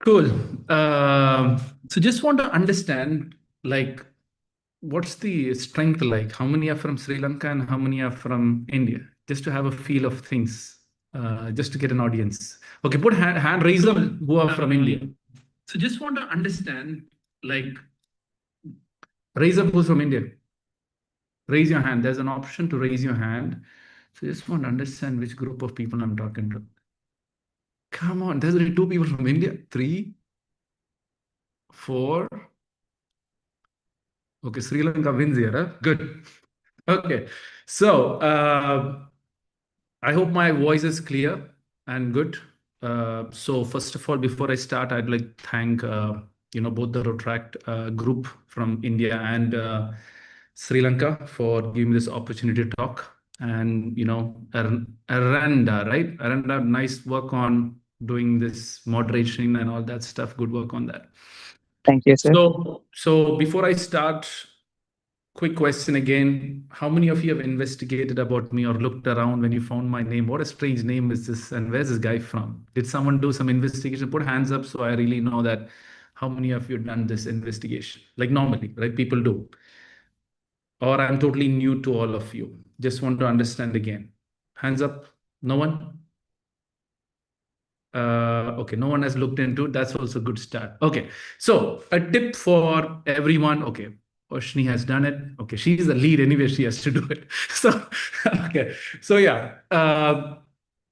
Cool. So just want to understand, like, what's the strength like? How many are from Sri Lanka and how many are from India? Just to have a feel of things, just to get an audience. Okay, put hand raise up who are from India. So just want to understand, like, raise up who's from India. Raise your hand. There's an option to raise your hand. So just want to understand which group of people I'm talking to. Come on, there's only two people from India. Three, four. Okay, Sri Lanka wins here, huh? Good. Okay. So I hope my voice is clear and good. So first of all, before I start, I'd like to thank both the Rotract group from India and Sri Lanka for giving me this opportunity to talk. And Aranda, right? Aranda, nice work on doing this moderation and all that stuff. Good work on that. Thank you, sir. So before I start, quick question again. How many of you have investigated about me or looked around when you found my name? What a strange name is this? And where's this guy from? Did someone do some investigation? Put hands up so I really know that how many of you done this investigation? Like normally, right? People do. Or I'm totally new to all of you. Just want to understand again. Hands up. No one? Okay, no one has looked into it. That's also a good start. Okay, so a tip for everyone. Okay, Oshni has done it. Okay, she's the lead anyway. She has to do it. So, okay, so yeah.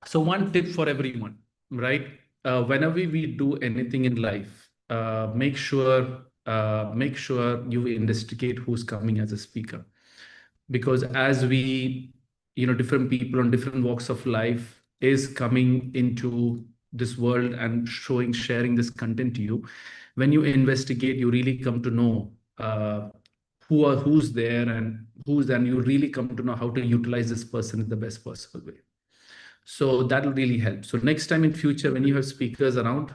So one tip for everyone, right? Whenever we do anything in life, make sure you investigate who's coming as a speaker, because as we, different people on different walks of life is coming into this world and sharing this content to you. When you investigate, you really come to know who's there and you really come to know how to utilize this person in the best possible way. So that will really help. So next time in future, when you have speakers around,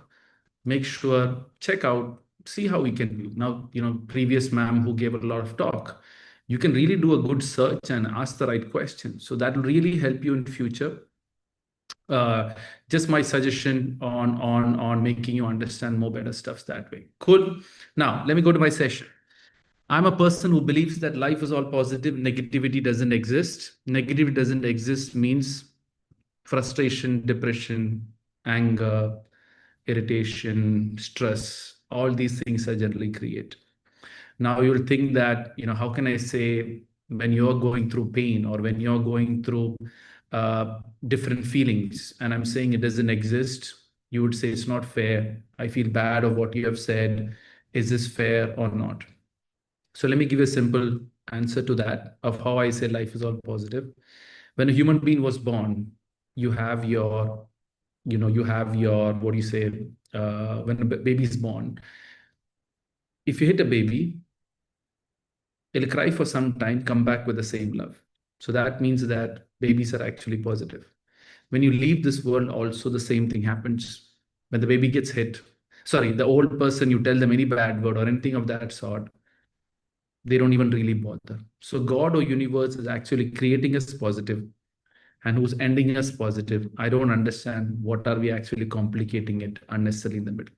make sure, check out, see how we can do. Now, previous ma'am who gave a lot of talk, you can really do a good search and ask the right questions. So that will really help you in future. Just my suggestion on making you understand more better stuffs that way. Cool. Now, let me go to my session. I'm a person who believes that life is all positive. Negativity doesn't exist. Negativity doesn't exist means frustration, depression, anger, irritation, stress, all these things are generally created. Now you'll think that, how can I say when you're going through pain or when you're going through different feelings, and I'm saying it doesn't exist, you would say it's not fair. I feel bad of what you have said. Is this fair or not? So let me give you a simple answer to that of how I say life is all positive. When a human being was born, you have your, what do you say, when a baby is born, if you hit a baby, it'll cry for some time, come back with the same love. So that means that babies are actually positive. When you leave this world, also the same thing happens. When the baby gets hit, sorry, the old person, you tell them any bad word or anything of that sort, they don't even really bother. So God or universe is actually creating us positive and who's ending us positive. I don't understand what are we actually complicating it unnecessarily in the middle.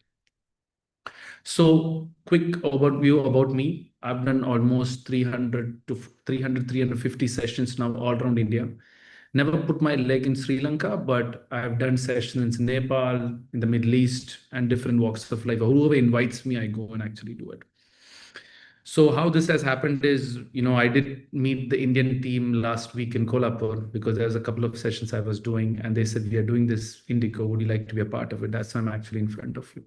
So quick overview about me. I've done almost 350 sessions now all around India. Never put my leg in Sri Lanka, but I've done sessions in Nepal, in the Middle East, and different walks of life. Whoever invites me, I go and actually do it. So how this has happened is, I did meet the Indian team last week in Kolhapur because there's a couple of sessions I was doing, and they said, we are doing this Indico. Would you like to be a part of it? That's why I'm actually in front of you.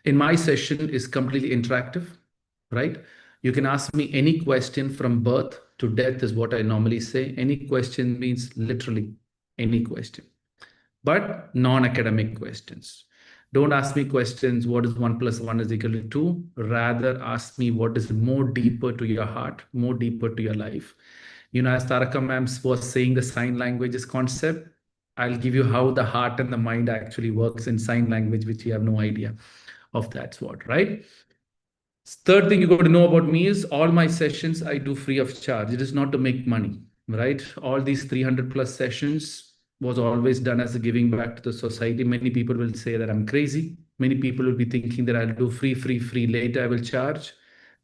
In my session is completely interactive, right? You can ask me any question from birth to death is what I normally say. Any question means literally any question, but non-academic questions. Don't ask me questions, what is 1 + 1 is equal to 2? Rather ask me what is more deeper to your heart, more deeper to your life. As Taraka ma'am was saying the sign languages concept, I'll give you how the heart and the mind actually works in sign language, which you have no idea of that sort, right? Third thing you got to know about me is all my sessions I do free of charge. It is not to make money, right? All these 300+ sessions, was always done as a giving back to the society. Many people will say that I'm crazy. Many people will be thinking that I'll do free, later I will charge.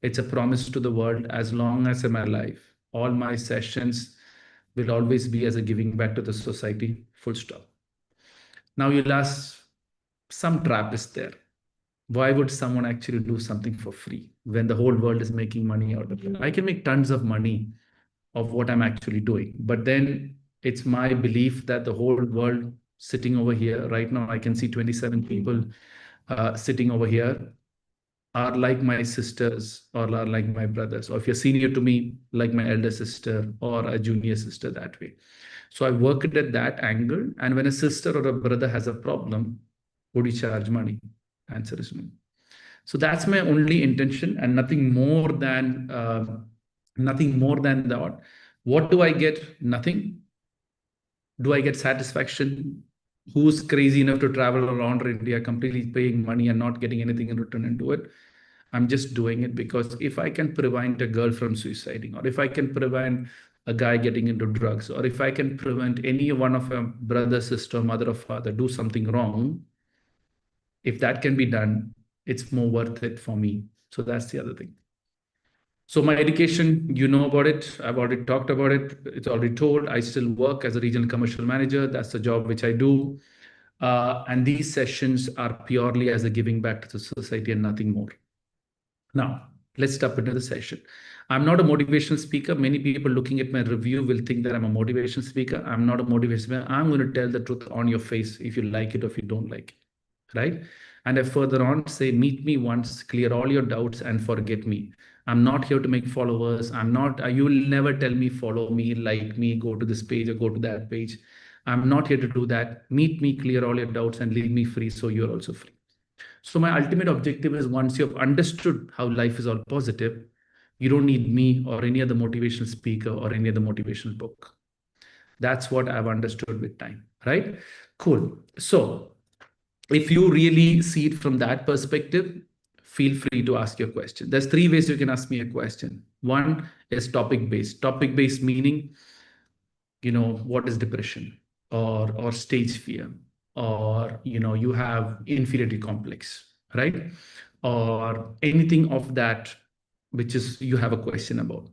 It's a promise to the world. As long as I'm alive, all my sessions will always be as a giving back to the society, full stop. Now you'll ask, some trap is there. Why would someone actually do something for free when the whole world is making money out of it? I can make tons of money of what I'm actually doing. But then it's my belief that the whole world sitting over here right now, I can see 27 people sitting over here are like my sisters or are like my brothers. Or if you're senior to me, like my elder sister or a junior sister that way. So I work it at that angle. And when a sister or a brother has a problem, would you charge money? Answer is no. So that's my only intention and nothing more than that. What do I get? Nothing. Do I get satisfaction? Who's crazy enough to travel around India completely paying money and not getting anything in return and do it? I'm just doing it because if I can prevent a girl from suiciding, or if I can prevent a guy getting into drugs, or if I can prevent any one of a brother, sister, mother, or father do something wrong, if that can be done, it's more worth it for me. So that's the other thing. So my education, you know about it. I've already talked about it. It's already told. I still work as a regional commercial manager. That's the job which I do. And these sessions are purely as a giving back to the society and nothing more. Now, let's step into the session. I'm not a motivational speaker. Many people looking at my review will think that I'm a motivational speaker. I'm not a motivational speaker. I'm going to tell the truth on your face if you like it or if you don't like it, right? And I further on say, meet me once, clear all your doubts and forget me. I'm not here to make followers. I'm not, you will never tell me, follow me, like me, go to this page or go to that page. I'm not here to do that. Meet me, clear all your doubts and leave me free so you're also free. So my ultimate objective is once you've understood how life is all positive, you don't need me or any other motivational speaker or any other motivational book. That's what I've understood with time, right? Cool. So if you really see it from that perspective, feel free to ask your question. There's three ways you can ask me a question. One is topic based. Topic based meaning, what is depression or stage fear, or you have inferiority complex, right? Or anything of that which is you have a question about.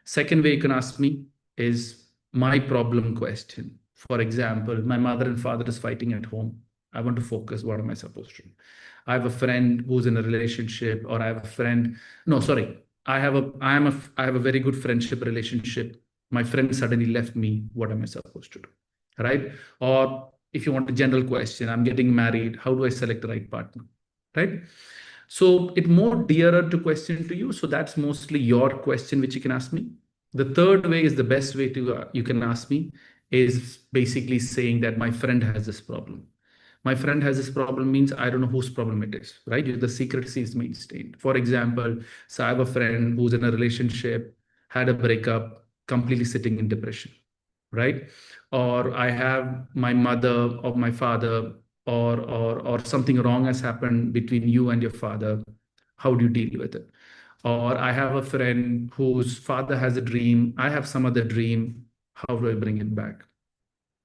Second way you can ask me is my problem question. For example, my mother and father is fighting at home. I want to focus. What am I supposed to do? I have a friend who's in a relationship, or I have a friend. No, sorry. I have a very good friendship relationship. My friend suddenly left me. What am I supposed to do? Right? Or if you want a general question, I'm getting married. How do I select the right partner? Right? So it more dearer to question to you. So that's mostly your question, which you can ask me. The third way is the best way to you can ask me is basically saying that my friend has this problem. My friend has this problem means I don't know whose problem it is, right? The secrecy is maintained. For example, so I have a friend who's in a relationship, had a breakup, completely sitting in depression, right? Or I have my mother or my father, or something wrong has happened between you and your father. How do you deal with it? Or I have a friend whose father has a dream. I have some other dream. How do I bring it back?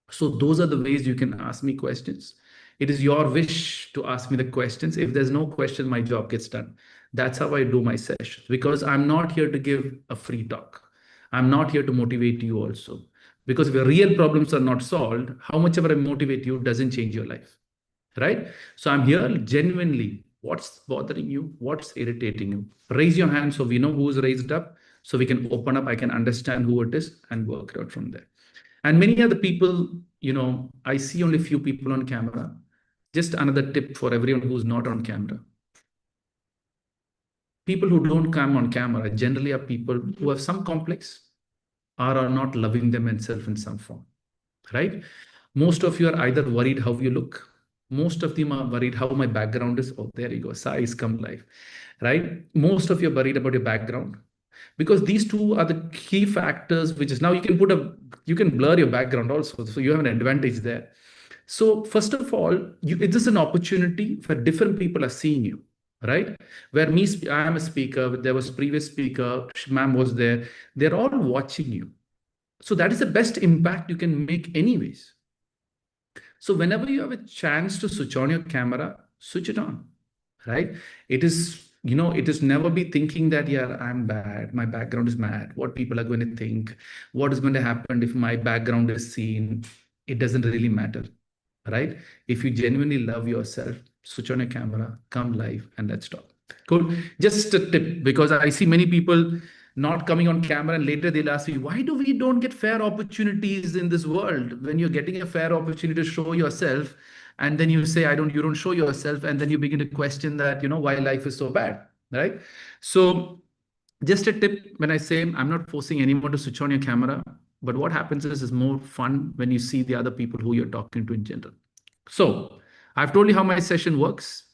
So those are the ways you can ask me questions. It is your wish to ask me the questions. If there's no question, my job gets done. That's how I do my sessions, because I'm not here to give a free talk. I'm not here to motivate you also. Because if your real problems are not solved, how much ever I motivate you doesn't change your life, right? So I'm here genuinely. What's bothering you? What's irritating you? Raise your hand so we know who's raised up, so we can open up. I can understand who it is and work out from there. And many other people, I see only few people on camera. Just another tip for everyone who's not on camera. People who don't come on camera generally are people who have some complex or are not loving themselves in some form, right? Most of you are either worried how you look. Most of them are worried how my background is. Oh, there you go. Size come life, right? Most of you are worried about your background, because these two are the key factors, which is now you can blur your background also. So you have an advantage there. So first of all, it is an opportunity where different people are seeing you, right? Where I am a speaker, there was previous speaker, ma'am was there. They're all watching you. So that is the best impact you can make anyways. So whenever you have a chance to switch on your camera, switch it on, right? It is, it is never be thinking that, yeah, I'm bad, my background is mad, what people are going to think, what is going to happen if my background is seen. It doesn't really matter, right? If you genuinely love yourself, switch on your camera, come live, and let's talk. Cool. Just a tip, because I see many people not coming on camera, and later they'll ask me, why do we don't get fair opportunities in this world? When you're getting a fair opportunity to show yourself, and then you say, you don't show yourself, and then you begin to question that, why life is so bad, right? So just a tip, when I say, I'm not forcing anyone to switch on your camera, but what happens is more fun when you see the other people who you're talking to in general. So I've told you how my session works.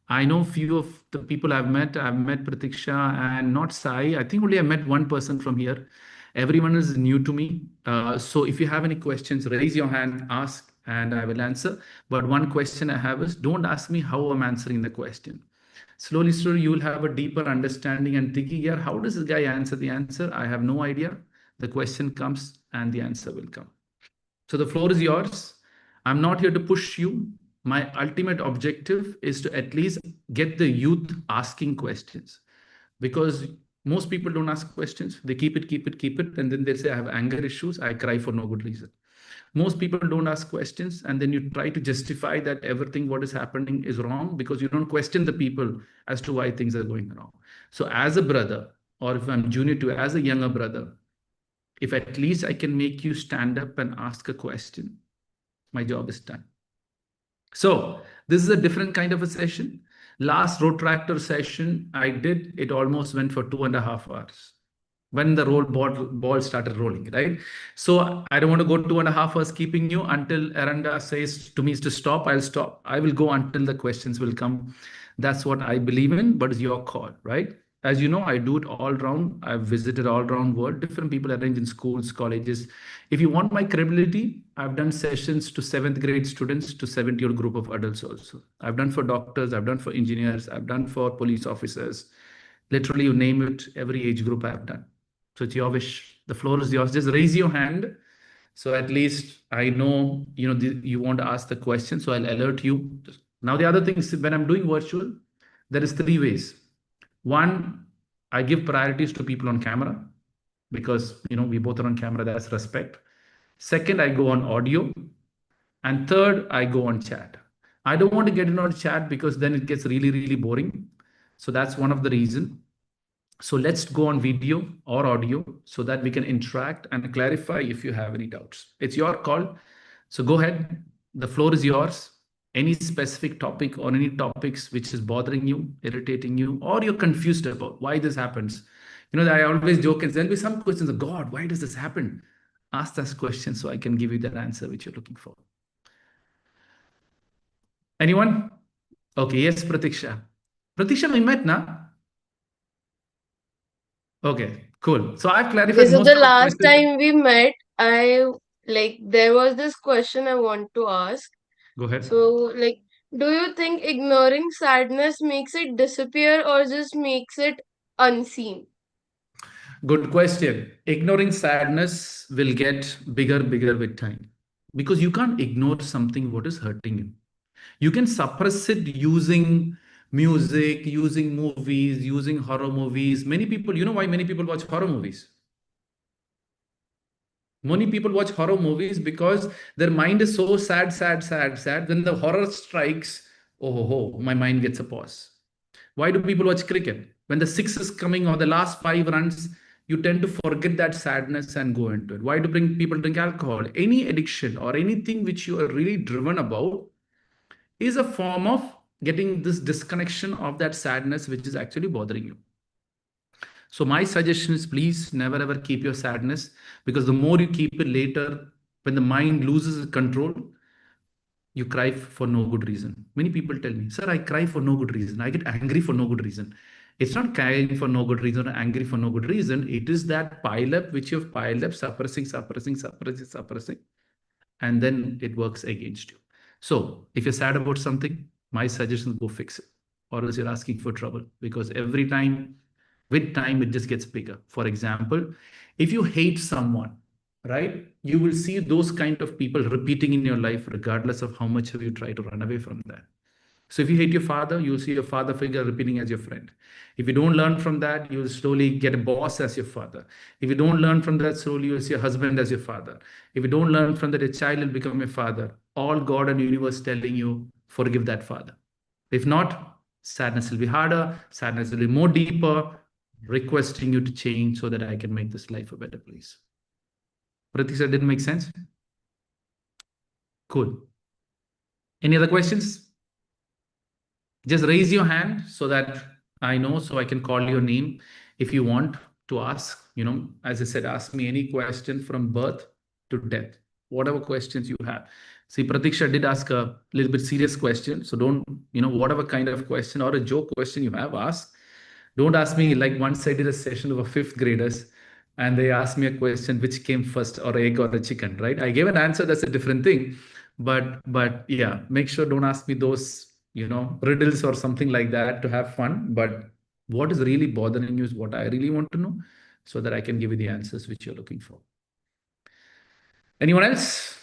I know few of the people I've met. I've met Pratiksha and not Sai. I think only I met one person from here. Everyone is new to me. So if you have any questions, raise your hand, ask, and I will answer. But one question I have is, don't ask me how I'm answering the question. Slowly, slowly, you will have a deeper understanding and thinking, yeah, how does this guy answer the answer? I have no idea. The question comes and the answer will come. So the floor is yours. I'm not here to push you. My ultimate objective is to at least get the youth asking questions, because most people don't ask questions. They keep it. And then they say, I have anger issues. I cry for no good reason. Most people don't ask questions, and then you try to justify that everything what is happening is wrong because you don't question the people as to why things are going wrong. So as a brother, or if I'm junior to as a younger brother, if at least I can make you stand up and ask a question, my job is done. So this is a different kind of a session. Last road tractor session I did, it almost went for 2.5 hours when the ball started rolling, right? So I don't want to go 2.5 hours keeping you until Aranda says to me to stop. I'll stop. I will go until the questions will come. That's what I believe in, but it's your call, right? As you know, I do it all round. I've visited all around world. Different people arrange in schools, colleges. If you want my credibility, I've done sessions to 7th grade students to 70-year-old group of adults also. I've done for doctors, I've done for engineers, I've done for police officers. Literally, you name it, every age group I've done. So it's your wish. The floor is yours. Just raise your hand. So at least I know, you want to ask the question. So I'll alert you. Now, the other thing is, when I'm doing virtual, there is 3 ways. One, I give priorities to people on camera because, we both are on camera. That's respect. Second, I go on audio. And third, I go on chat. I don't want to get in on chat because then it gets really, really boring. So that's one of the reasons. So let's go on video or audio so that we can interact and clarify if you have any doubts. It's your call. So go ahead. The floor is yours. Any specific topic or any topics which is bothering you, irritating you, or you're confused about why this happens. I always joke and there'll be some questions of, God, why does this happen? Ask that question so I can give you that answer which you're looking for. Anyone? Okay, yes, Pratiksha. Pratiksha, we met, na? Okay, cool. So I've clarified Okay, so most the of the last questions. time we met, there was this question I want to ask. Go ahead. So, do you think ignoring sadness makes it disappear or just makes it unseen? Good question. Ignoring sadness will get bigger with time because you can't ignore something what is hurting you. You can suppress it using music, using movies, using horror movies. Many people, you know why many people watch horror movies? Many people watch horror movies because their mind is so sad. When the horror strikes, my mind gets a pause. Why do people watch cricket? When the six is coming or the last 5 runs, you tend to forget that sadness and go into it. Why do people drink alcohol? Any addiction or anything which you are really driven about is a form of getting this disconnection of that sadness which is actually bothering you. So my suggestion is, please never ever keep your sadness, because the more you keep it later, when the mind loses control, you cry for no good reason. Many people tell me, sir, I cry for no good reason. I get angry for no good reason. It's not crying for no good reason or angry for no good reason. It is that pile up which you've piled up, suppressing, and then it works against you. So if you're sad about something, my suggestion is go fix it, or else you're asking for trouble, because every time, with time, it just gets bigger. For example, if you hate someone, right? You will see those kind of people repeating in your life, regardless of how much you try to run away from that. So if you hate your father, you'll see your father figure repeating as your friend. If you don't learn from that, you'll slowly get a boss as your father. If you don't learn from that, slowly you'll see a husband as your father. If you don't learn from that, a child will become your father. All God and universe telling you, forgive that father. If not, sadness will be harder, sadness will be more deeper, requesting you to change so that I can make this life a better place. Pratisha, didn't make sense? Cool. Any other questions? Just raise your hand so that I know, so I can call your name if you want to ask. As I said, ask me any question from birth to death, whatever questions you have. See, Pratiksha did ask a little bit serious question. So don't, whatever kind of question or a joke question you have, ask. Don't ask me, like once I did a session of a fifth graders and they asked me a question, which came first, or egg or a chicken, right? I gave an answer, that's a different thing. But yeah, make sure don't ask me those, riddles or something like that to have fun. But what is really bothering you is what I really want to know, so that I can give you the answers which you're looking for. Anyone else?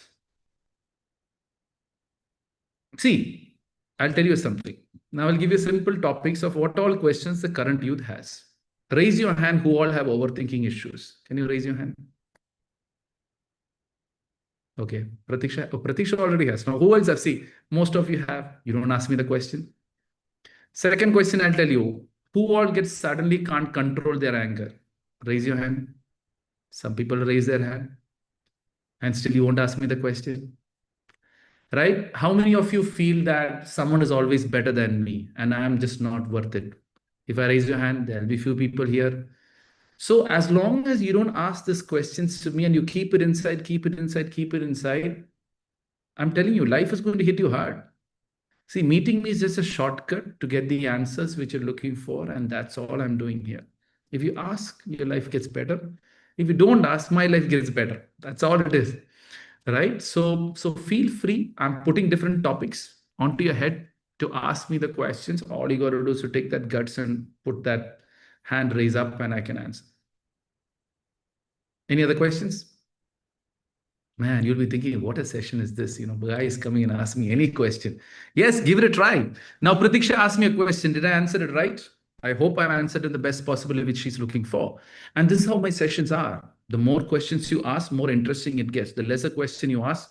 See, I'll tell you something. Now I'll give you simple topics of what all questions the current youth has. Raise your hand who all have overthinking issues. Can you raise your hand? Okay, Pratiksha. Oh, Pratiksha already has. Now, who else have? See, most of you have. You don't ask me the question. Second question, I'll tell you. Who all gets suddenly can't control their anger? Raise your hand. Some people raise their hand, and still you won't ask me the question. Right? How many of you feel that someone is always better than me and I am just not worth it? If I raise your hand, there'll be few people here. So as long as you don't ask these questions to me and you keep it inside, keep it inside, keep it inside, I'm telling you, life is going to hit you hard. See, meeting me is just a shortcut to get the answers which you're looking for, and that's all I'm doing here. If you ask, your life gets better. If you don't ask, my life gets better. That's all it is. Right? So feel free. I'm putting different topics onto your head to ask me the questions. All you got to do is to take that guts and put that hand raise up and I can answer. Any other questions? Man, you'll be thinking, what a session is this? The guy is coming and asking me any question. Yes, give it a try. Now, Pratiksha asked me a question. Did I answer it right? I hope I've answered in the best possible way which she's looking for. And this is how my sessions are. The more questions you ask, more interesting it gets. The lesser question you ask,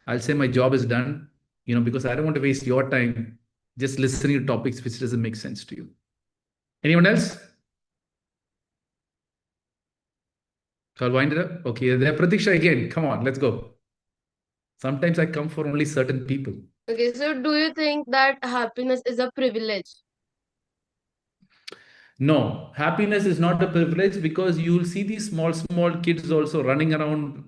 I'll say my job is done, because I don't want to waste your time just listening to topics which doesn't make sense to you. Anyone else? So I'll wind it up. Okay, there, Pratiksha again. Come on, let's go. Sometimes I come for only certain people. Okay, so do you think that happiness is a privilege? No, happiness is not a privilege, because you'll see these small kids also running around,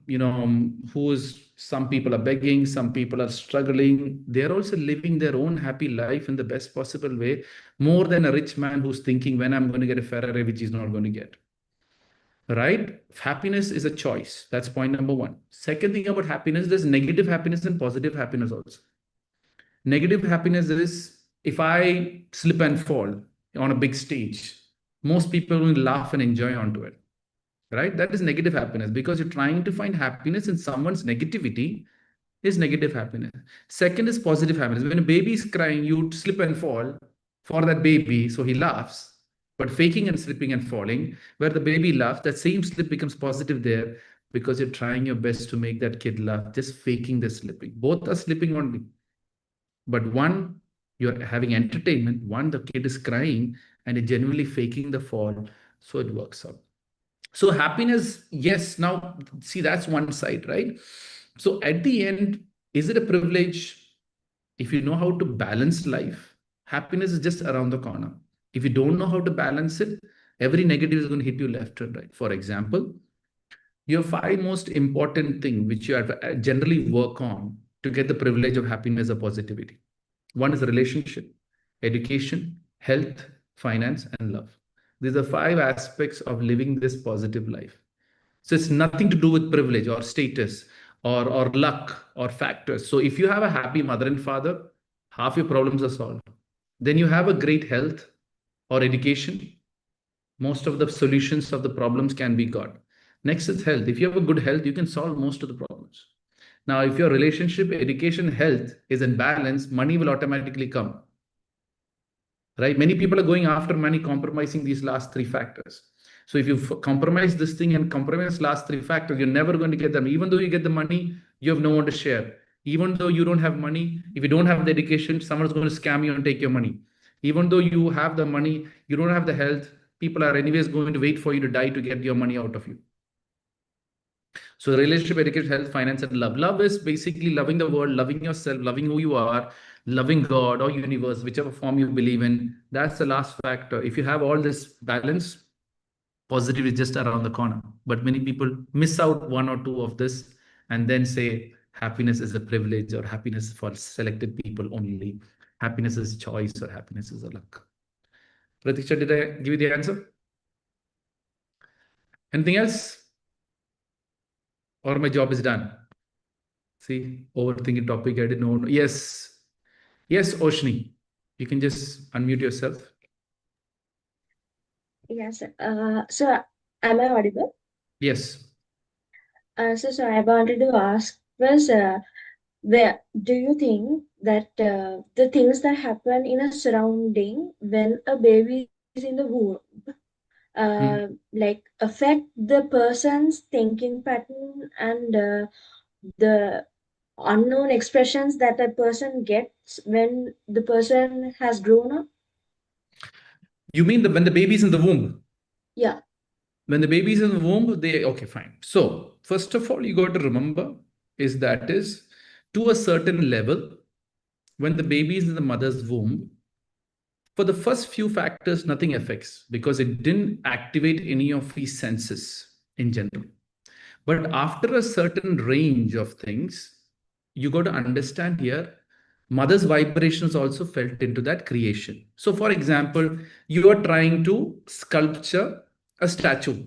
who's some people are begging, some people are struggling. They're also living their own happy life in the best possible way, more than a rich man who's thinking when I'm going to get a Ferrari, which he's not going to get. Right? Happiness is a choice. That's point number one. Second thing about happiness, there's negative happiness and positive happiness also. Negative happiness is if I slip and fall on a big stage, most people will laugh and enjoy onto it. Right? That is negative happiness, because you're trying to find happiness in someone's negativity is negative happiness. Second is positive happiness. When a baby is crying, you slip and fall for that baby, so he laughs. But faking and slipping and falling, where the baby laughs, that same slip becomes positive there, because you're trying your best to make that kid laugh, just faking the slipping. Both are slipping only. But one, you're having entertainment, one, the kid is crying and you're genuinely faking the fall. So it works out. So happiness, yes. Now, see, that's one side, right? So at the end, is it a privilege? If you know how to balance life, happiness is just around the corner. If you don't know how to balance it, every negative is going to hit you left and right. For example, your five most important thing which you have to generally work on to get the privilege of happiness or positivity. One is relationship, education, health, finance, and love. These are five aspects of living this positive life. So it's nothing to do with privilege or status or luck or factors. So if you have a happy mother and father, half your problems are solved. Then you have a great health or education, most of the solutions of the problems can be got. Next is health. If you have a good health, you can solve most of the problems. Now, if your relationship, education, health is in balance, money will automatically come. Right? Many people are going after money, compromising these last three factors. So if you compromise this thing and compromise last three factors, you're never going to get them. Even though you get the money, you have no one to share. Even though you don't have money, if you don't have the education, someone's going to scam you and take your money. Even though you have the money, you don't have the health, people are anyways going to wait for you to die to get your money out of you. So relationship, education, health, finance, and love. Love is basically loving the world, loving yourself, loving who you are, loving God or universe, whichever form you believe in. That's the last factor. If you have all this balance, positive is just around the corner. But many people miss out one or two of this and then say happiness is a privilege or happiness is for selected people only. Happiness is choice or happiness is a luck. Pratiksha, did I give you the answer? Anything else? Or my job is done? See, overthinking topic. I didn't know. Yes. Yes, Oshni. You can just unmute yourself. Yes. So am I audible? Yes. So I wanted to ask was where do you think that the things that happen in a surrounding when a baby is in the womb like affect the person's thinking pattern and the unknown expressions that a person gets when the person has grown up? You mean when the baby's in the womb? Yeah. When the baby's in the womb, okay, fine. So, first of all, you got to remember is to a certain level, when the baby is in the mother's womb, for the first few factors, nothing affects because it didn't activate any of these senses in general. But after a certain range of things, you got to understand here, mother's vibrations also felt into that creation. So, for example, you are trying to sculpture a statue,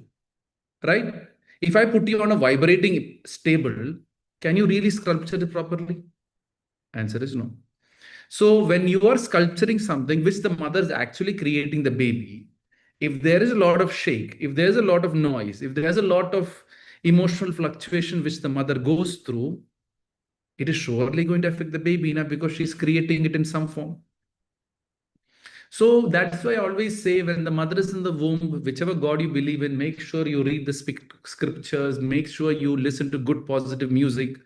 right? If I put you on a vibrating stable, can you really sculpture it properly? Answer is no. So when you are sculpturing something which the mother is actually creating the baby, if there is a lot of shake, if there's a lot of noise, if there's a lot of emotional fluctuation which the mother goes through, it is surely going to affect the baby now because she's creating it in some form. So that's why I always say when the mother is in the womb, whichever God you believe in, make sure you read the scriptures, make sure you listen to good positive music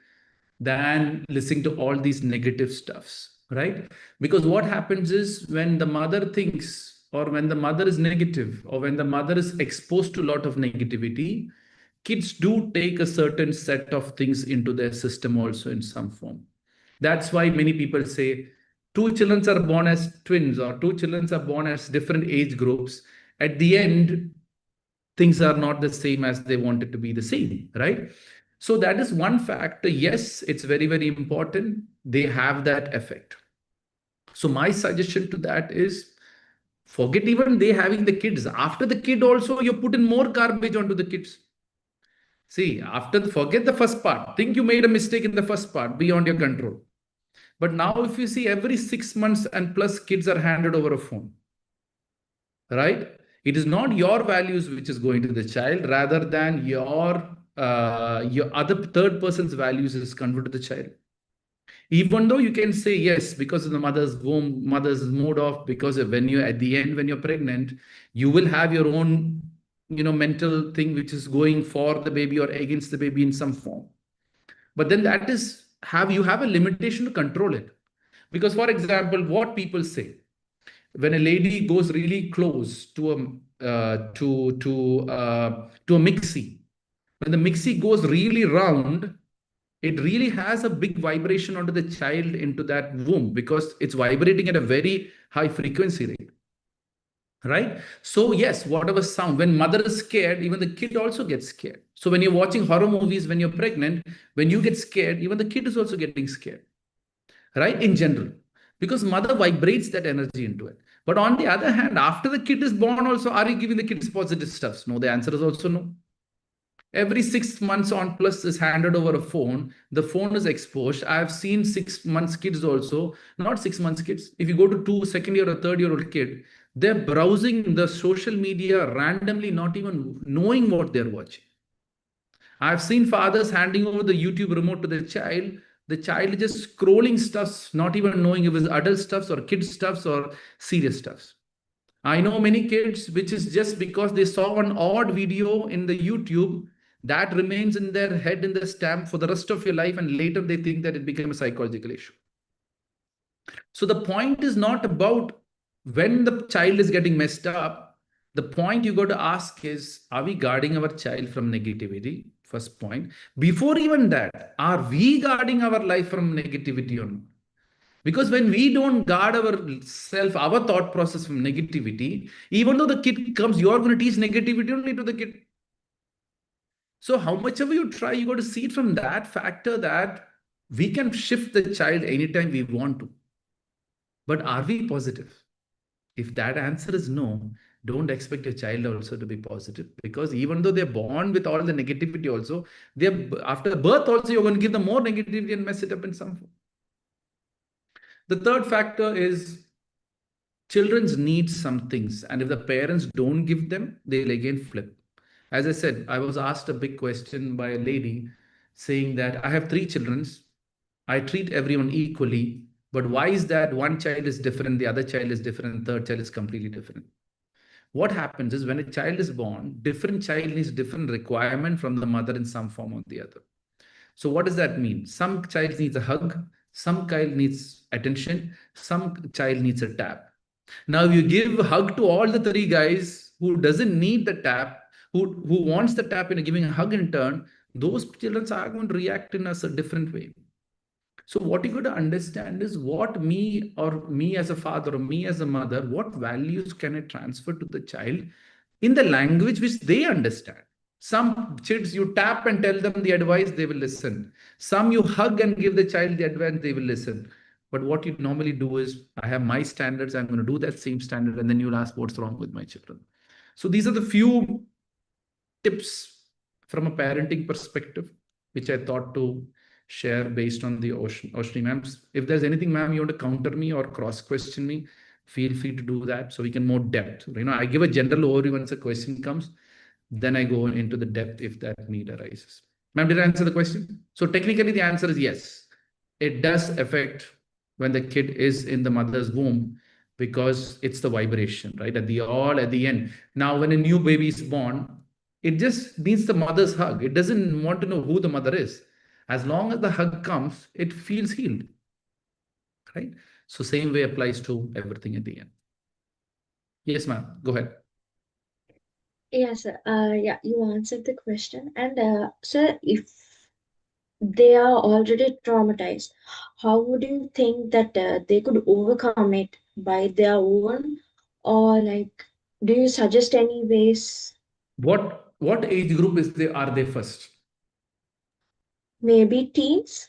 than listening to all these negative stuffs, right? Because what happens is when the mother thinks or when the mother is negative or when the mother is exposed to a lot of negativity, kids do take a certain set of things into their system also in some form. That's why many people say two children are born as twins or two children are born as different age groups. At the end, things are not the same as they wanted to be the same, right? So that is one factor. Yes, it's very, very important. They have that effect. So my suggestion to that is forget even they having the kids. After the kid also, you put in more garbage onto the kids. See, forget the first part. Think you made a mistake in the first part beyond your control. But now if you see every 6 months and plus kids are handed over a phone, right? It is not your values which is going to the child rather than your other third person's values is converted to the child. Even though you can say yes, because of the mother's womb, mother's mode off, because of when you at the end, when you're pregnant, you will have your own, mental thing which is going for the baby or against the baby in some form. But then that is you have a limitation to control it. Because, for example, what people say, when a lady goes really close to a mixie, when the mixie goes really round, it really has a big vibration onto the child into that womb because it's vibrating at a very high frequency rate, right? So yes, whatever sound, when mother is scared, even the kid also gets scared. So when you're watching horror movies, when you're pregnant, when you get scared, even the kid is also getting scared, right? In general, because mother vibrates that energy into it. But on the other hand, after the kid is born also, are you giving the kids positive stuff? No, the answer is also no. Every 6 months on plus is handed over a phone. The phone is exposed. I've seen 6 months kids also, not 6 months kids. If you go to second year or third year old kid, they're browsing the social media randomly, not even knowing what they're watching. I've seen fathers handing over the YouTube remote to the child is just scrolling stuffs, not even knowing if it's adult stuffs or kid stuffs or serious stuffs. I know many kids, which is just because they saw an odd video in the YouTube that remains in their head in the stamp for the rest of your life, and later they think that it became a psychological issue. So the point is not about when the child is getting messed up. The point you got to ask is, are we guarding our child from negativity? First point. Before even that, are we guarding our life from negativity or not? Because when we don't guard our thought process from negativity, even though the kid comes, you're going to teach negativity only to the kid. So how much ever you try, you got to see it from that factor that we can shift the child anytime we want to. But are we positive? If that answer is no, don't expect your child also to be positive, because even though they're born with all the negativity also, they're after birth also you're going to give them more negativity and mess it up in some form. The third factor is children's need some things, and if the parents don't give them, they'll again flip. As I said, I was asked a big question by a lady saying that I have 3 children, I treat everyone equally, but why is that one child is different, the other child is different, third child is completely different? What happens is when a child is born, different child needs different requirement from the mother in some form or the other. So what does that mean? Some child needs a hug, some child needs attention, some child needs a tap. Now you give a hug to all the 3 guys who doesn't need the tap, who wants the tap and giving a hug in turn, those children are going to react in a different way. So what you got to understand is what me as a father or me as a mother, what values can I transfer to the child in the language which they understand. Some kids you tap and tell them the advice, they will listen. Some you hug and give the child the advice, they will listen. But what you normally do is, I have my standards, I'm going to do that same standard, and then you'll ask what's wrong with my children. So these are the few tips from a parenting perspective, which I thought to share based on the Oshni ma'am. If there's anything, ma'am, you want to counter me or cross question me, feel free to do that so we can more depth. I give a general overview once a question comes, then I go into the depth if that need arises. Ma'am, did I answer the question? So technically the answer is yes. It does affect when the kid is in the mother's womb, because it's the vibration, right? At the end. Now, when a new baby is born, it just needs the mother's hug. It doesn't want to know who the mother is. As long as the hug comes, it feels healed, right? So same way applies to everything at the end. Yes, ma'am. Go ahead. Yes, yeah, you answered the question. And sir, if they are already traumatized, how would you think that they could overcome it by their own? Or like, do you suggest any ways? What age group are they first? Maybe teens?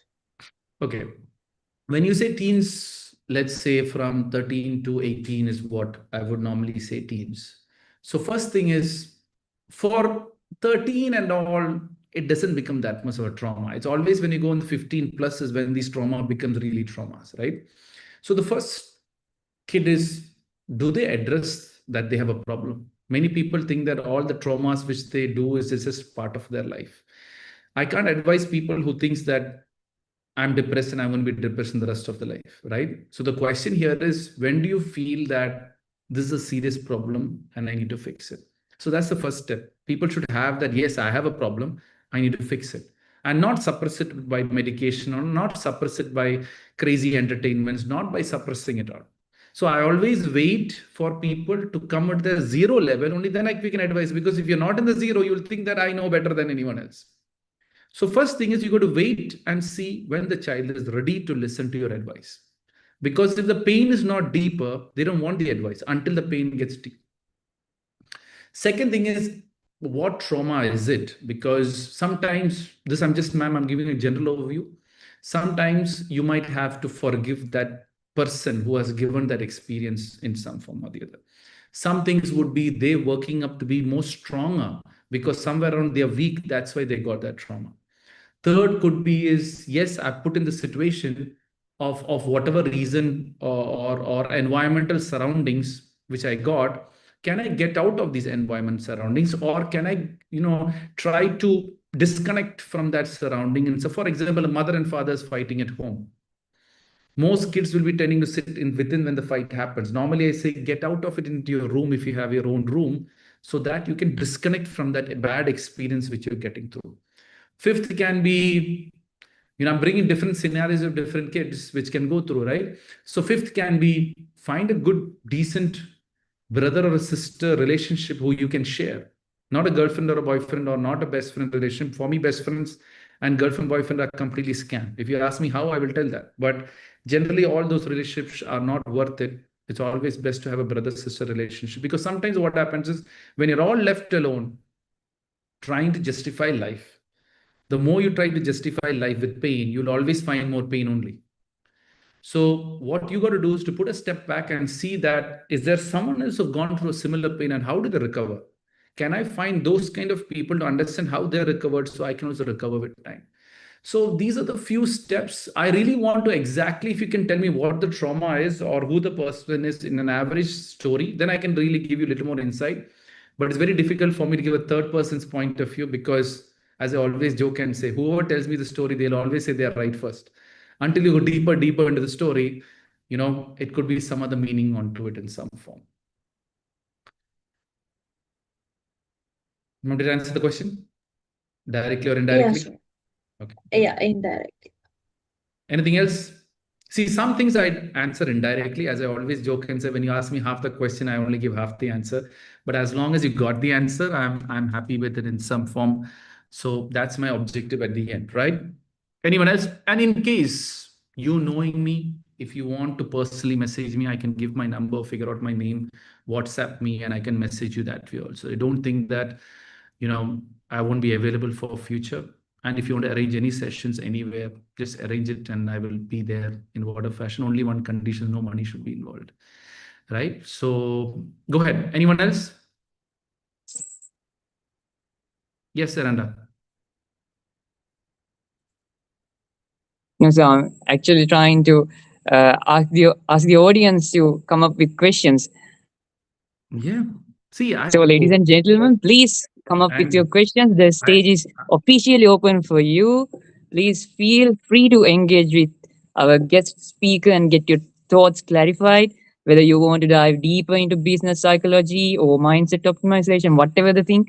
Okay. When you say teens, let's say from 13 to 18 is what I would normally say teens. So first thing is, for 13 and all, it doesn't become that much of a trauma. It's always when you go in the 15 plus is when these trauma becomes really traumas, right? So the first kid is, do they address that they have a problem? Many people think that all the traumas which they do is just part of their life. I can't advise people who thinks that I'm depressed and I'm going to be depressed in the rest of the life, right? So the question here is, when do you feel that this is a serious problem and I need to fix it? So that's the first step. People should have that, yes, I have a problem, I need to fix it. And not suppress it by medication, or not suppress it by crazy entertainments, not by suppressing it all. So I always wait for people to come at the 0 level, only then we can advise. Because if you're not in the 0, you'll think that I know better than anyone else. So first thing is, you got to wait and see when the child is ready to listen to your advice. Because if the pain is not deeper, they don't want the advice until the pain gets deep. Second thing is, what trauma is it? Because sometimes this, I'm giving a general overview. Sometimes you might have to forgive that person who has given that experience in some form or the other. Some things would be they working up to be more stronger because somewhere around they're weak. That's why they got that trauma. Third could be is, yes, I put in the situation of whatever reason or environmental surroundings which I got. Can I get out of these environment surroundings, or can I try to disconnect from that surrounding. And so, for example, a mother and father is fighting at home. Most kids will be tending to sit in within when the fight happens. Normally, I say get out of it into your room if you have your own room, so that you can disconnect from that bad experience which you're getting through. Fifth can be, I'm bringing different scenarios of different kids which can go through, right? So fifth can be find a good, decent brother or a sister relationship who you can share. Not a girlfriend or a boyfriend or not a best friend relationship. For me, best friends and girlfriend, boyfriend are completely scam. If you ask me how, I will tell that. But generally, all those relationships are not worth it. It's always best to have a brother-sister relationship, because sometimes what happens is when you're all left alone, trying to justify life, the more you try to justify life with pain, you'll always find more pain only. So what you got to do is to put a step back and see that, is there someone else who's gone through a similar pain and how did they recover? Can I find those kind of people to understand how they recovered so I can also recover with time? So these are the few steps. I really want to exactly, if you can tell me what the trauma is or who the person is in an average story, then I can really give you a little more insight. But it's very difficult for me to give a third person's point of view, because as I always joke and say, whoever tells me the story, they'll always say they are right first. Until you go deeper into the story, it could be some other meaning onto it in some form. Did I answer the question? Directly or indirectly? Yeah, sure. Okay. Yeah, indirectly. Anything else? See, some things I answer indirectly. As I always joke and say, when you ask me half the question, I only give half the answer. But as long as you got the answer, I'm happy with it in some form. So that's my objective at the end, right? Anyone else? And in case you knowing me, if you want to personally message me, I can give my number, figure out my name, WhatsApp me, and I can message you that way also. I don't think that, I won't be available for future. And if you want to arrange any sessions anywhere, just arrange it and I will be there in whatever fashion. Only one condition, no money should be involved. Right? So go ahead. Anyone else? Yes, Saranda. No, so I'm actually trying to ask the audience to come up with questions. Yeah. See, So, ladies and gentlemen, please come up with your questions. The stage is officially open for you. Please feel free to engage with our guest speaker and get your thoughts clarified. Whether you want to dive deeper into business psychology or mindset optimization, whatever the thing,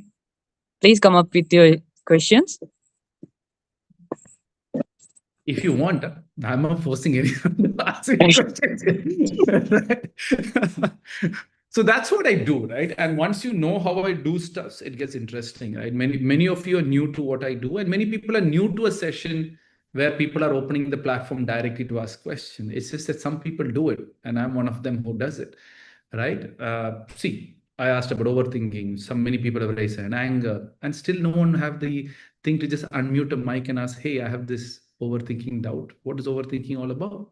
please come up with your questions. If you want, I'm not forcing anyone to ask any questions. So that's what I do, right? And once you know how I do stuff, it gets interesting, right? Many of you are new to what I do, and many people are new to a session where people are opening the platform directly to ask questions. It's just that some people do it, and I'm one of them who does it, right? See, I asked about overthinking. Many people have raised an anger, and still no one have the thing to just unmute a mic and ask, "Hey, I have this overthinking doubt. What is overthinking all about?"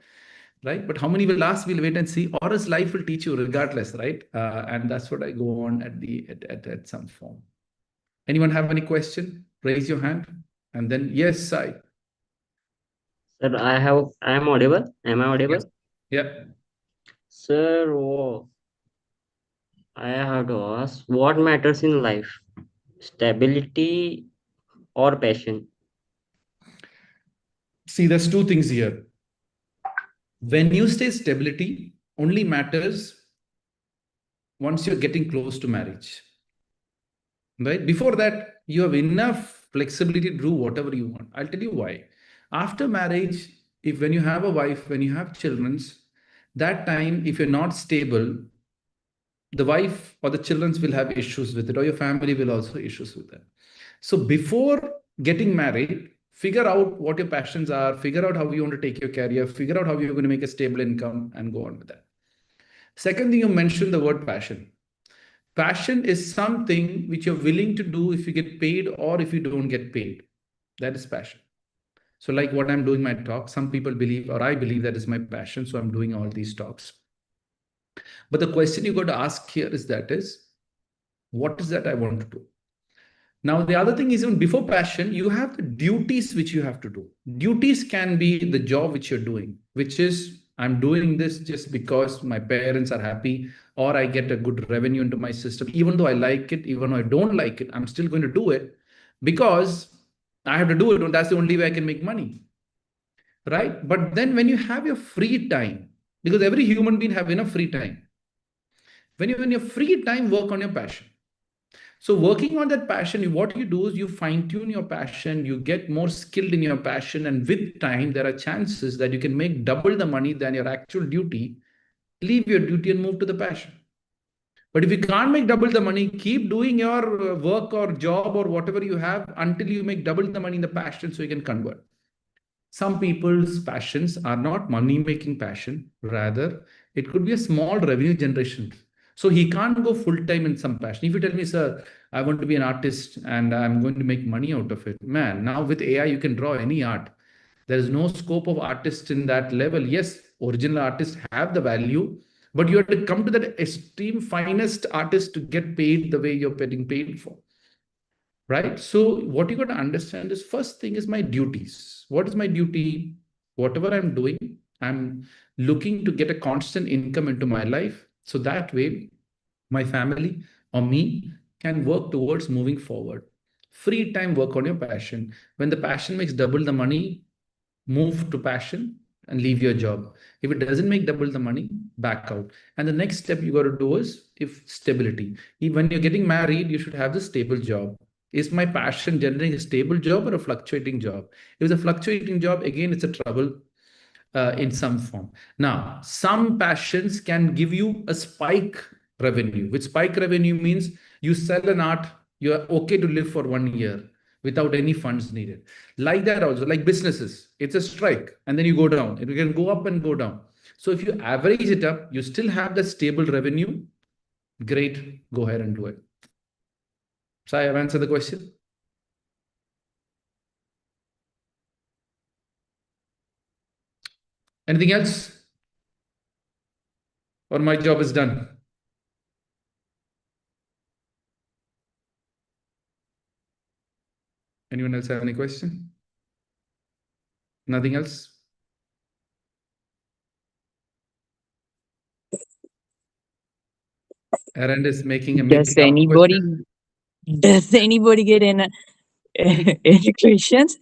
Right? But how many will ask? We'll wait and see, or else life will teach you regardless, right? And that's what I go on at some form. Anyone have any question? Raise your hand, and then yes, Sai. Sir, I am audible. Am I audible? Yes. Yeah. Sir, I have to ask, what matters in life? Stability or passion? See, there's two things here. When you say stability, only matters once you're getting close to marriage. Right? Before that, you have enough flexibility to do whatever you want. I'll tell you why. After marriage, when you have a wife, when you have children, that time, if you're not stable, the wife or the children will have issues with it, or your family will also issues with that. So before getting married, figure out what your passions are, figure out how you want to take your career, figure out how you're going to make a stable income and go on with that. Second thing, you mentioned the word passion. Passion is something which you're willing to do if you get paid or if you don't get paid. That is passion. So like what I'm doing my talk, some people believe, or I believe that is my passion. So I'm doing all these talks. But the question you got to ask here is what is that I want to do? Now, the other thing is, even before passion, you have the duties which you have to do. Duties can be the job which you're doing, which is I'm doing this just because my parents are happy or I get a good revenue into my system. Even though I like it, even though I don't like it, I'm still going to do it because I have to do it, and that's the only way I can make money. Right? But then when you have your free time, because every human being have enough free time. When you in your free time, work on your passion. So working on that passion, what you do is you fine tune your passion, you get more skilled in your passion, and with time, there are chances that you can make double the money than your actual duty, leave your duty and move to the passion. But if you can't make double the money, keep doing your work or job or whatever you have until you make double the money in the passion so you can convert. Some people's passions are not money making passion, rather, it could be a small revenue generation. So he can't go full time in some passion. If you tell me, sir, I want to be an artist and I'm going to make money out of it, man, now with AI, you can draw any art. There is no scope of artists in that level. Yes, original artists have the value, but you have to come to that extreme finest artist to get paid the way you're getting paid for. Right? So what you got to understand is first thing is my duties. What is my duty? Whatever I'm doing, I'm looking to get a constant income into my life. So that way, my family or me can work towards moving forward. Free time, work on your passion. When the passion makes double the money, move to passion and leave your job. If it doesn't make double the money, back out. And the next step you got to do is if stability. When you're getting married, you should have the stable job. Is my passion generating a stable job or a fluctuating job? If it's a fluctuating job, again, it's a trouble in some form. Now, some passions can give you a spike revenue, which spike revenue means you sell an art, you're okay to live for 1 year without any funds needed. Like that also, like businesses, it's a strike and then you go down. It can go up and go down. So if you average it up, you still have the stable revenue. Great, go ahead and do it. So I have answered the question. Anything else? Or my job is done? Anyone else have any question? Nothing else? Aaron is making a Does make up anybody question. does anybody get any questions?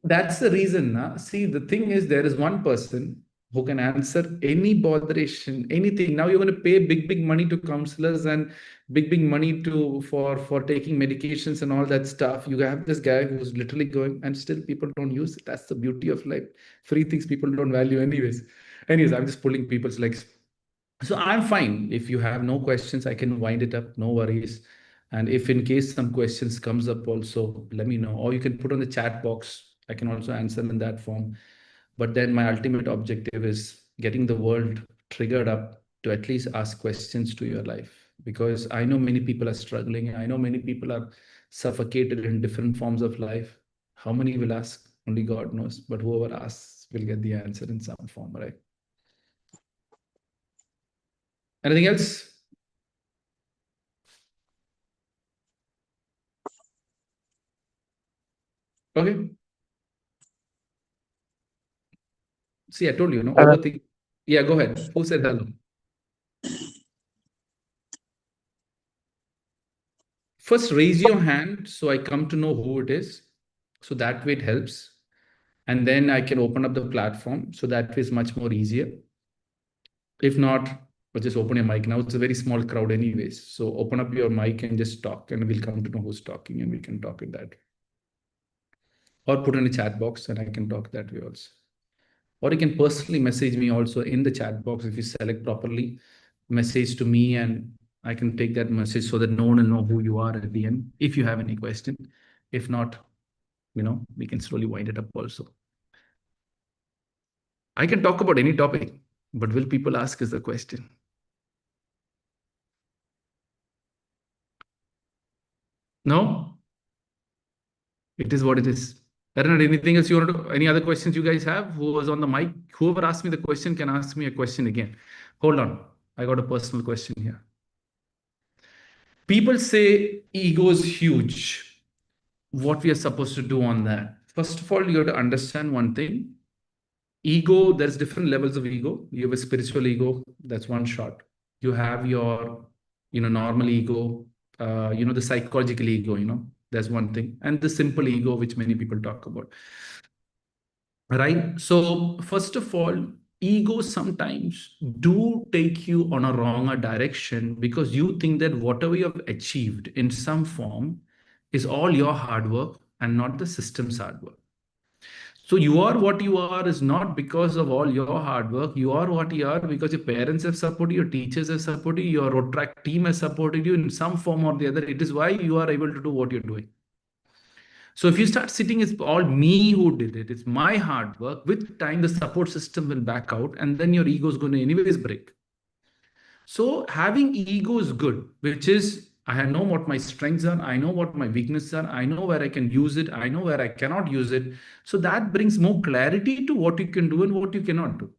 That's the reason. See, the thing is, there is one person who can answer any botheration, anything. Now you're going to pay big money to counselors and big money to for taking medications and all that stuff. You have this guy who's literally going, and still people don't use it. That's the beauty of life. Free things people don't value, anyways. Anyways, I'm just pulling people's legs. So I'm fine. If you have no questions, I can wind it up. No worries. And if in case some questions comes up also, let me know. Or you can put on the chat box. I can also answer in that form. But then my ultimate objective is getting the world triggered up to at least ask questions to your life. Because I know many people are struggling. I know many people are suffocated in different forms of life. How many will ask? Only God knows. But whoever asks will get the answer in some form, right? Anything else? Okay. See, I told you, overthink. Yeah, go ahead. Who said hello? First, raise your hand so I come to know who it is. So that way it helps. And then I can open up the platform. So that way it's much more easier. If not, but just open your mic. Now it's a very small crowd anyways. So open up your mic and just talk and we'll come to know who's talking and we can talk in that. Or put in a chat box and I can talk that way also. Or you can personally message me also in the chat box if you select properly. Message to me and I can take that message so that no one will know who you are at the end. If you have any question, if not, we can slowly wind it up also. I can talk about any topic, but will people ask is the question. No, it is what it is. Arun, anything else you want to, any other questions you guys have? Who was on the mic? Whoever asked me the question can ask me a question again. Hold on. I got a personal question here. People say ego is huge. What we are supposed to do on that? First of all, you have to understand one thing. Ego, there's different levels of ego. You have a spiritual ego, that's one shot. You have your, normal ego, the psychological ego, There's one thing. And the simple ego, which many people talk about. Right? So, first of all, ego sometimes do take you on a wronger direction because you think that whatever you have achieved in some form is all your hard work and not the system's hard work. So you are what you are is not because of all your hard work. You are what you are because your parents have supported you, your teachers have supported you, your road track team has supported you in some form or the other. It is why you are able to do what you're doing. So if you start sitting, it's all me who did it. It's my hard work. With time, the support system will back out, and then your ego is going to anyways break. So having ego is good, which is I know what my strengths are, I know what my weaknesses are, I know where I can use it, I know where I cannot use it. So that brings more clarity to what you can do and what you cannot do.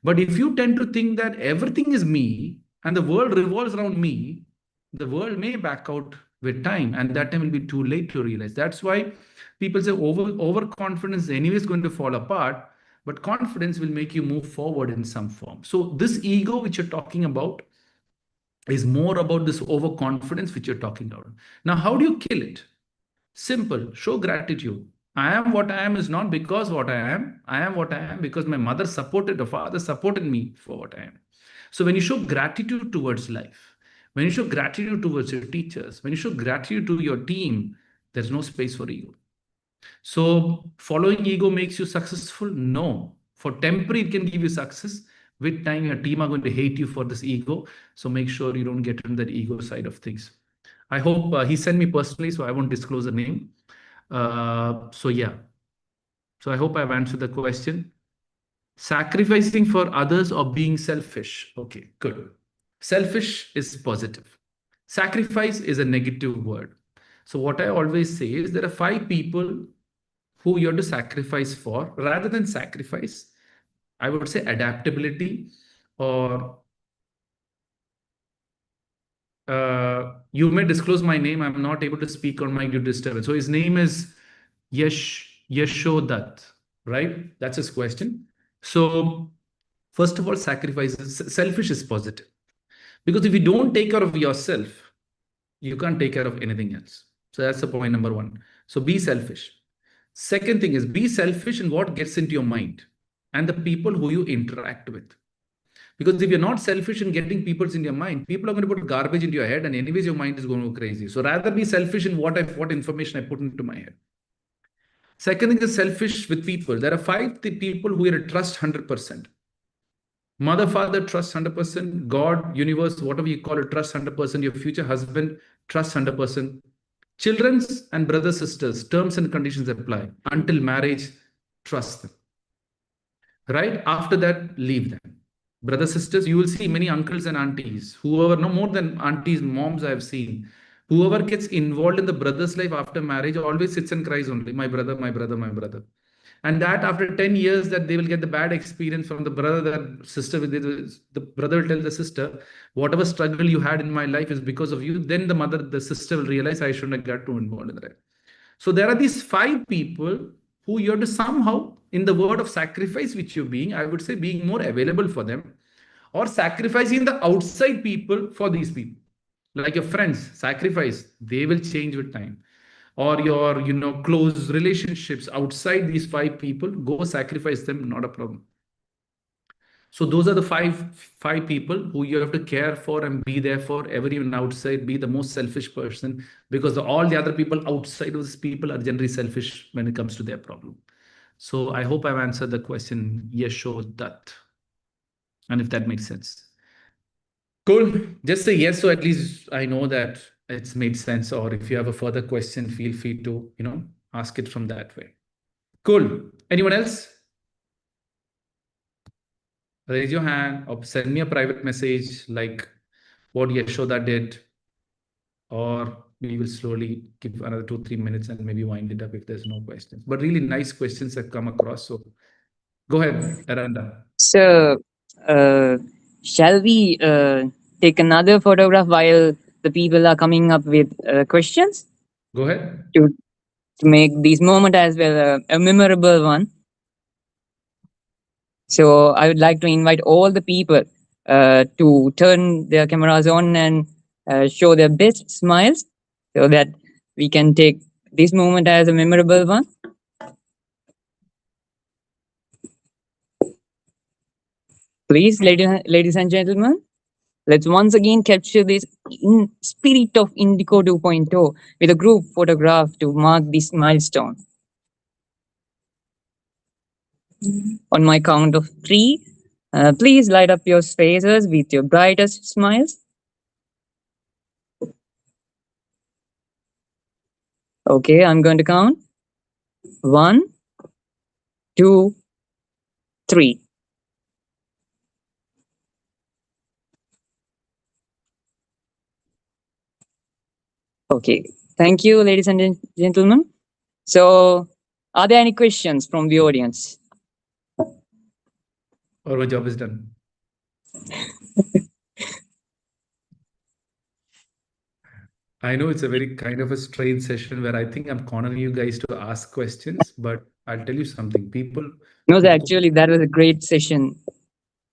But if you tend to think that everything is me and the world revolves around me, the world may back out with time, and that time will be too late to realize. That's why people say overconfidence anyway is going to fall apart, but confidence will make you move forward in some form. So this ego which you're talking about is more about this overconfidence which you're talking about. Now, how do you kill it? Simple, show gratitude. I am what I am is not because what I am. I am what I am because my mother supported, or father supported me for what I am. So when you show gratitude towards life, when you show gratitude towards your teachers, when you show gratitude to your team, there's no space for ego. So following ego makes you successful? No. For temporary, it can give you success. With time, your team are going to hate you for this ego. So make sure you don't get into that ego side of things. I hope he sent me personally, so I won't disclose the name. So yeah. So I hope I've answered the question. Sacrificing for others or being selfish. Okay, good. Selfish is positive. Sacrifice is a negative word. So what I always say is there are 5 people who you have to sacrifice for. Rather than sacrifice, I would say adaptability, or you may disclose my name. I'm not able to speak on my due disturbance. So his name is Yashodat, right? That's his question. So first of all, selfish is positive. Because if you don't take care of yourself, you can't take care of anything else. So that's the point number 1. So be selfish. Second thing is be selfish in what gets into your mind and the people who you interact with. Because if you're not selfish in getting people's in your mind, people are going to put garbage into your head, and anyways your mind is going to go crazy. So rather be selfish in what information I put into my head. Second thing is selfish with people. There are 5 people who you trust 100%. Mother, father, trust 100%. God, universe, whatever you call it, trust 100%. Your future husband, trust 100%. Children's and brother, sisters, terms and conditions apply. Until marriage, trust them. Right? After that, leave them. Brothers, sisters, you will see many uncles and aunties, whoever, no more than aunties, moms I have seen. Whoever gets involved in the brother's life after marriage always sits and cries only, my brother, my brother, my brother. And that after 10 years that they will get the bad experience from the brother, that sister, the brother will tell the sister, whatever struggle you had in my life is because of you. Then the sister will realize I shouldn't have got too involved in that. So there are these 5 people who you have to somehow, in the word of sacrifice, which you're being, I would say being more available for them, or sacrificing the outside people for these people. Like your friends, sacrifice, they will change with time. Or your, close relationships outside these 5 people, go sacrifice them, not a problem. So those are the five people who you have to care for and be there for. Everyone outside, be the most selfish person, because all the other people outside of these people are generally selfish when it comes to their problem. So I hope I've answered the question, Yashodat. And if that makes sense. Cool. Just say yes, so at least I know that it's made sense. Or if you have a further question, feel free to, ask it from that way. Cool. Anyone else? Raise your hand or send me a private message like what Yashoda did, or we will slowly give another 2-3 minutes and maybe wind it up if there's no questions. But really nice questions have come across. So go ahead, Aranda. So, shall we take another photograph while the people are coming up with questions Go ahead. to make this moment as well a memorable one? So, I would like to invite all the people to turn their cameras on and show their best smiles so that we can take this moment as a memorable one? Please, ladies and gentlemen, let's once again capture this in spirit of Indico 2.0 with a group photograph to mark this milestone. On my count of three, please light up your faces with your brightest smiles. Okay, I'm going to count. 1, 2, 3. Okay, thank you, ladies and gentlemen. So, are there any questions from the audience? Or my job is done. I know it's a very kind of a strange session where I think I'm cornering you guys to ask questions, but I'll tell you something. People No, who actually, that was a great session.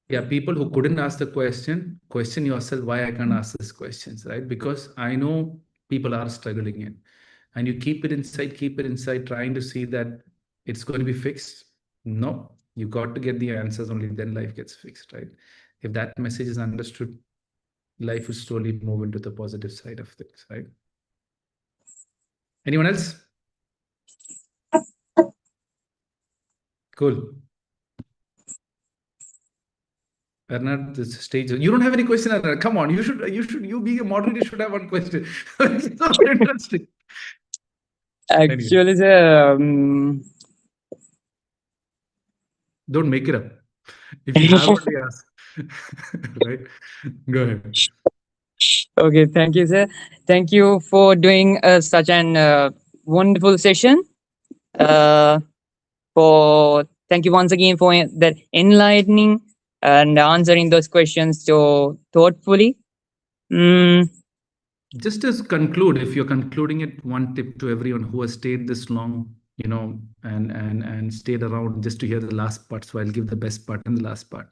Yeah, people who couldn't ask the question yourself why I can't ask these questions, right? Because I know people are struggling in, and you keep it inside, trying to see that it's going to be fixed. No, you got to get the answers, only then life gets fixed, right? If that message is understood, life will slowly move into the positive side of things, right? Anyone else? Cool. Bernard, this stage. You don't have any question, Bernard. Come on, you being a moderator should have one question. It's so interesting. Actually, sir, Don't make it up. If you have only ask. Right? Go ahead. okay, thank you, sir. Thank you for doing such an wonderful session. Thank you once again for that enlightening and answering those questions so thoughtfully. Just to conclude, if you're concluding it, one tip to everyone who has stayed this long, and stayed around just to hear the last part. So I'll give the best part and the last part,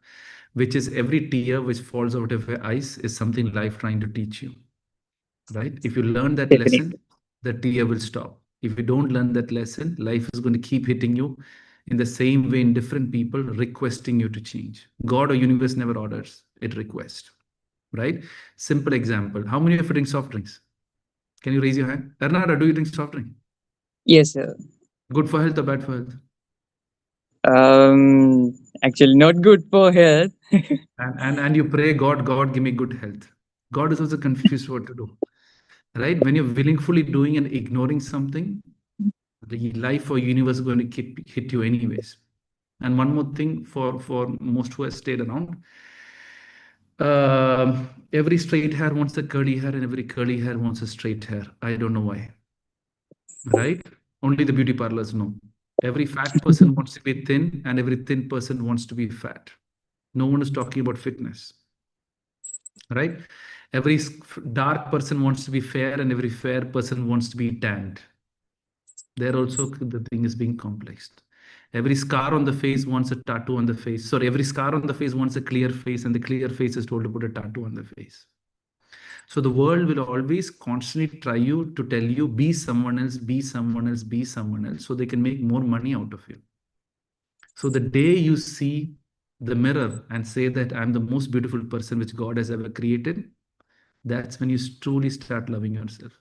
which is every tear which falls out of your eyes is something life trying to teach you. Right? If you learn that Definitely. lesson, the tear will stop. If you don't learn that lesson, life is going to keep hitting you in the same way in different people, requesting you to change. God or universe never orders, it requests. Right? Simple example. How many of you drink soft drinks? Can you raise your hand? Bernardo, do you drink soft drink? Yes, sir. Good for health or bad for health? Actually, not good for health. And you pray, God, give me good health. God is also confused what to do. Right? When you're willingly doing and ignoring something, the life or universe is going to hit you anyways. And one more thing for most who have stayed around, every straight hair wants a curly hair, and every curly hair wants a straight hair. I don't know why. Right? Only the beauty parlors know. Every fat person wants to be thin, and every thin person wants to be fat. No one is talking about fitness. Right? Every dark person wants to be fair, and every fair person wants to be tanned. There also the thing is being complex. Every scar on the face wants a tattoo on the face. Sorry, every scar on the face wants a clear face, and the clear face is told to put a tattoo on the face. So the world will always constantly try you to tell you, be someone else, be someone else, be someone else, so they can make more money out of you. So the day you see the mirror and say that I'm the most beautiful person which God has ever created, that's when you truly start loving yourself.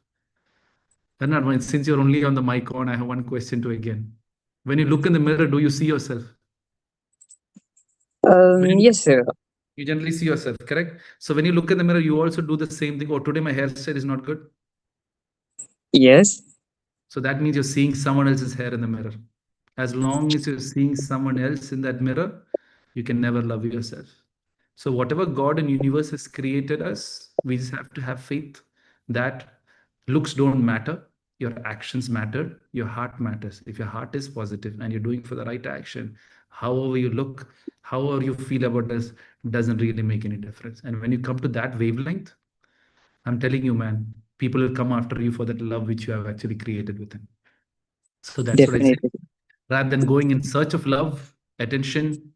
Bernard, since you're only on the mic on, I have one question to again. When you look in the mirror, do you see yourself? Yes, sir. You generally see yourself, correct? So when you look in the mirror, you also do the same thing. Oh, today my hairstyle is not good. Yes. So that means you're seeing someone else's hair in the mirror. As long as you're seeing someone else in that mirror, you can never love yourself. So whatever God and universe has created us, we just have to have faith that looks don't matter. Your actions matter. Your heart matters. If your heart is positive and you're doing for the right action, however you look, however you feel about this, doesn't really make any difference. And when you come to that wavelength, I'm telling you, man, people will come after you for that love which you have actually created within. So that's what I say. Definitely. Rather than going in search of love, attention,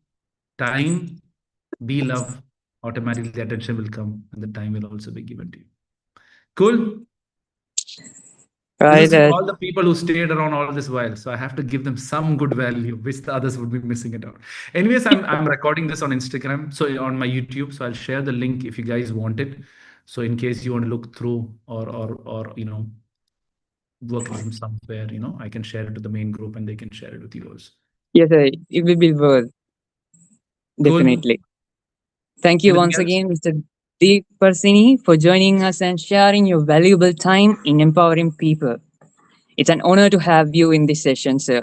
time, be love, automatically the attention will come and the time will also be given to you. Cool. This is Right. for all the people who stayed around all this while. So I have to give them some good value, which the others would be missing it out. Anyways, I'm recording this on Instagram, so on my YouTube. So I'll share the link if you guys want it. So in case you want to look through or work it from somewhere, I can share it to the main group and they can share it with yours. Yes, sir. It will be worth. Cool. Definitely. Thank you Anything once else? again, Mr. Deek Persini, for joining us and sharing your valuable time in empowering people. It's an honor to have you in this session, sir.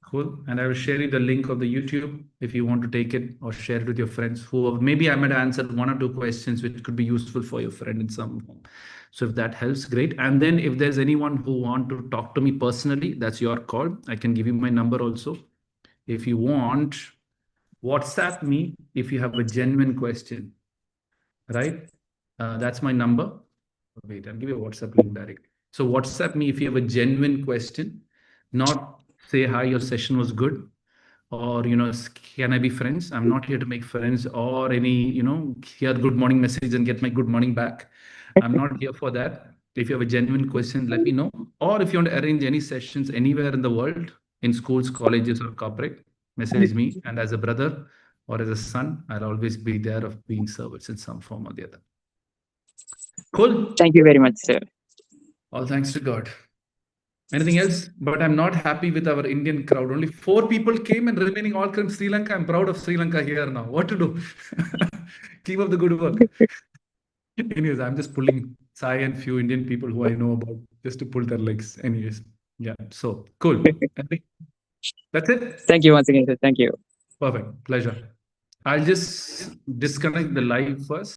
Cool. And I will share you the link of the YouTube if you want to take it or share it with your friends who maybe I might have answered one or two questions which could be useful for your friend in some form. So if that helps, great. And then if there's anyone who want to talk to me personally, that's your call. I can give you my number also. If you want, WhatsApp me if you have a genuine question, right? That's my number. Wait, I'll give you a WhatsApp link directly. So WhatsApp me if you have a genuine question, not say hi, your session was good, or can I be friends? I'm not here to make friends or hear good morning message and get my good morning back. I'm not here for that. If you have a genuine question, let me know. Or if you want to arrange any sessions anywhere in the world, in schools, colleges, or corporate, message me. And as a brother or as a son, I'll always be there of being service in some form or the other. Cool. Thank you very much, sir. All thanks to God. Anything else? But I'm not happy with our Indian crowd. Only 4 people came and remaining all from Sri Lanka. I'm proud of Sri Lanka here now. What to do? Keep up the good work. Anyways, I'm just pulling Sai and few Indian people who I know about just to pull their legs. Anyways, yeah. So cool. That's it. Thank you once again, sir. Thank you. Perfect. Pleasure. I'll just disconnect the live first.